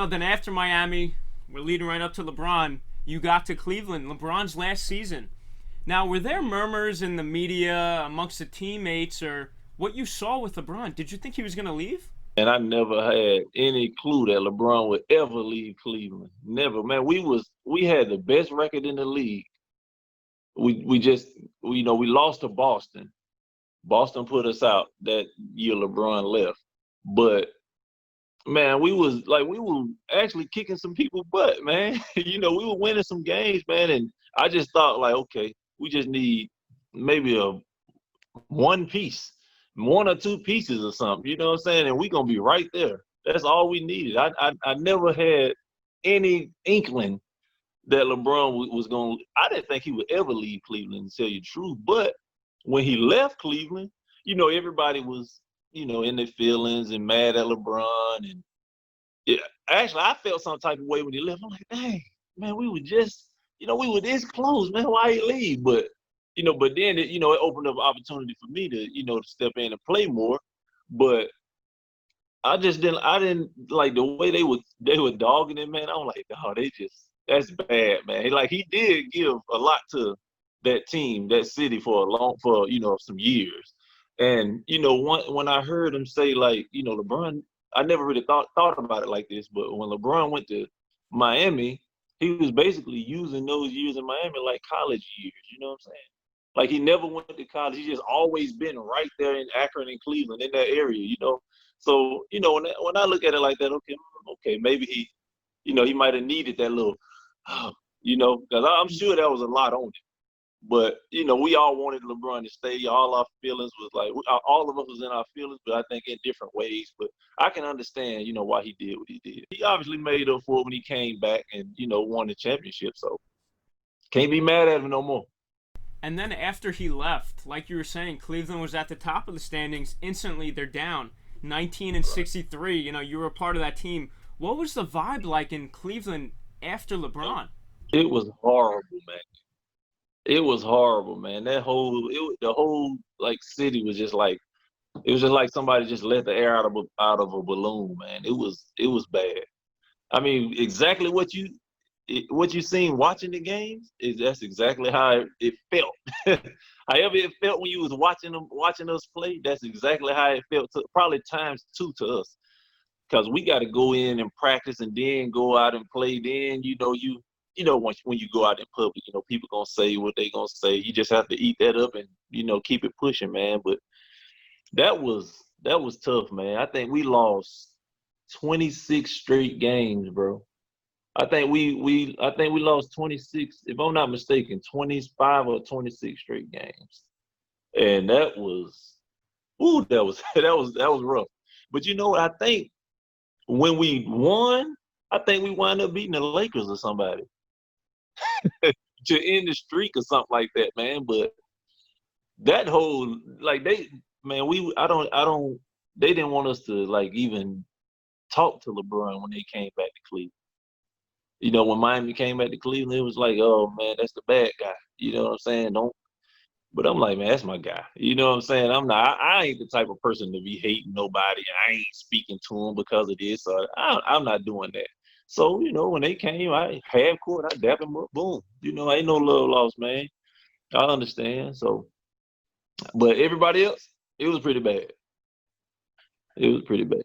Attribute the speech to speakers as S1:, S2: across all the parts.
S1: Then after Miami, we're leading right up to LeBron. You got to Cleveland, LeBron's last season. Now, were there murmurs in the media amongst the teammates or what you saw with LeBron? Did you think he was going to leave?
S2: And I never had any clue that LeBron would ever leave Cleveland. Never, man. We had the best record in the league. We lost to Boston. Boston put us out that year LeBron left. But man, we were actually kicking some people's butt, man. We were winning some games, man. And I just thought like, okay, we just need maybe one piece, one or two pieces or something, you know what I'm saying? And we're gonna be right there. That's all we needed. I never had any inkling that LeBron was going to – I didn't think he would ever leave Cleveland, to tell you the truth. But when he left Cleveland, everybody was, in their feelings and mad at LeBron. And yeah, actually, I felt some type of way when he left. I'm like, dang, man, we were just – we were this close, man. Why he leave? But, but then, it opened up an opportunity for me to, to step in and play more. But I didn't like the way they were dogging him, man. I'm like, oh, that's bad, man. Like he did give a lot to that team, that city for some years. And when I heard him say like, LeBron, I never really thought about it like this, but when LeBron went to Miami, he was basically using those years in Miami like college years. You know what I'm saying? Like he never went to college. He just always been right there in Akron and Cleveland in that area. So when I look at it like that, okay, maybe he might have needed that little. Because I'm sure that was a lot on it. But, we all wanted LeBron to stay. All our feelings was like, all of us was in our feelings, but I think in different ways. But I can understand, why he did what he did. He obviously made up for it when he came back and, won the championship. So can't be mad at him no more.
S1: And then after he left, like you were saying, Cleveland was at the top of the standings. Instantly, they're down 19-63. You were a part of that team. What was the vibe like in Cleveland after LeBron?
S2: It was horrible, man. It was horrible, man. The whole like city was just like, it was just like somebody just let the air out of a balloon, man. It was bad. I mean, exactly what you seen watching the games that's exactly how it felt. However it felt when you was watching us play, that's exactly how it felt. Probably times two to us. Because we got to go in and practice and then go out and play. Then, when you go out in public, people going to say what they going to say. You just have to eat that up and, keep it pushing, man. But that was tough, man. I think we lost 26 straight games, bro. I think we lost 26, if I'm not mistaken, 25 or 26 straight games. And that was rough. But I think when we won, I think we wound up beating the Lakers or somebody to end the streak or something like that, man. But that whole they didn't want us to like even talk to LeBron when they came back to Cleveland. When Miami came back to Cleveland, it was like, oh man, that's the bad guy. You know what I'm saying? But I'm like, man, that's my guy. You know what I'm saying? I ain't the type of person to be hating nobody. I ain't speaking to him because of this. So I'm not doing that. So, when they came, I half court, I dap him up, boom. Ain't no love lost, man. I understand. So, but everybody else, it was pretty bad. It was pretty bad.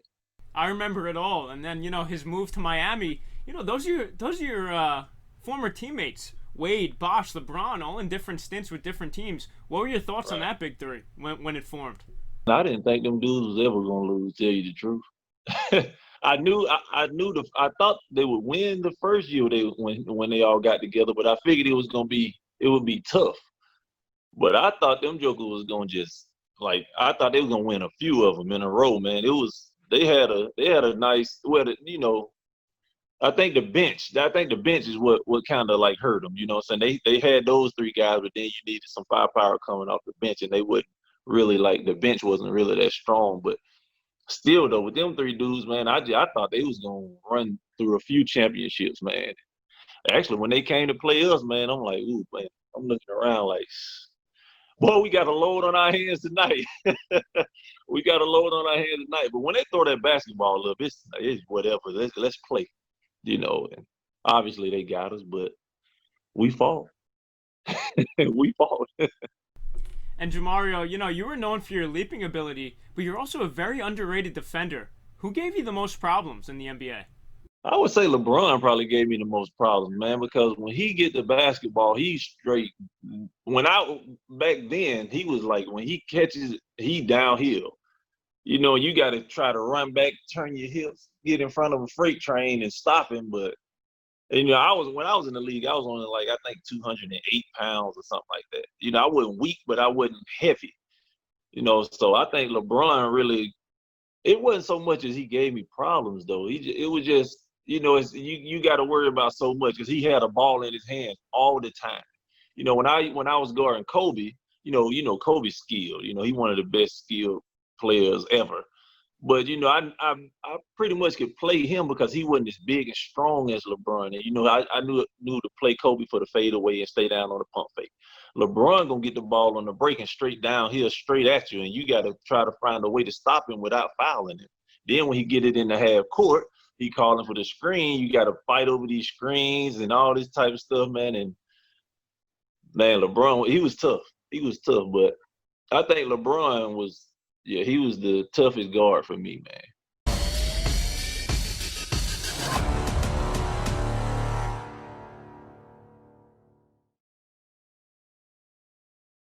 S1: I remember it all. And then, his move to Miami, those are your former teammates. Wade, Bosh, LeBron, all in different stints with different teams. What were your thoughts on that big three when it formed?
S2: I didn't think them dudes was ever gonna lose. To tell you the truth, I thought they would win the first year when they all got together, but I figured it would be tough. But I thought them jokers was gonna I thought they was gonna win a few of them in a row, man. They had a nice I think the bench is what kind of like hurt them. So they had those three guys, but then you needed some firepower coming off the bench, and they wouldn't really the bench wasn't really that strong. But still though, with them three dudes, man, I thought they was gonna run through a few championships, man. Actually, when they came to play us, man, I'm like, ooh, man, I'm looking around like, boy, we got a load on our hands tonight. We got a load on our hands tonight. But when they throw that basketball up, it's whatever. Let's play. And obviously they got us, but we fought. We fought.
S1: And Jamario, you were known for your leaping ability, but you're also a very underrated defender. Who gave you the most problems in the NBA?
S2: I would say LeBron probably gave me the most problems, man, because when he get the basketball, he's straight. Back then, he was like, when he catches, he downhill. You got to try to run back, turn your hips, get in front of a freight train and stop him. But when I was in the league, I was only like I think 208 pounds or something like that. I wasn't weak, but I wasn't heavy. So I think LeBron really. It wasn't so much as he gave me problems though. It was just you got to worry about so much because he had a ball in his hands all the time. When I was guarding Kobe, Kobe's skilled. He one of the best skilled players ever. But I pretty much could play him because he wasn't as big and strong as LeBron. And I knew to play Kobe for the fadeaway and stay down on the pump fake. LeBron gonna get the ball on the break and straight downhill, straight at you, and you got to try to find a way to stop him without fouling him. Then when he get it in the half court, he calling for the screen. You got to fight over these screens and all this type of stuff, man. And man, LeBron, he was tough. He was tough, but I think LeBron was. Yeah, he was the toughest guard for me, man.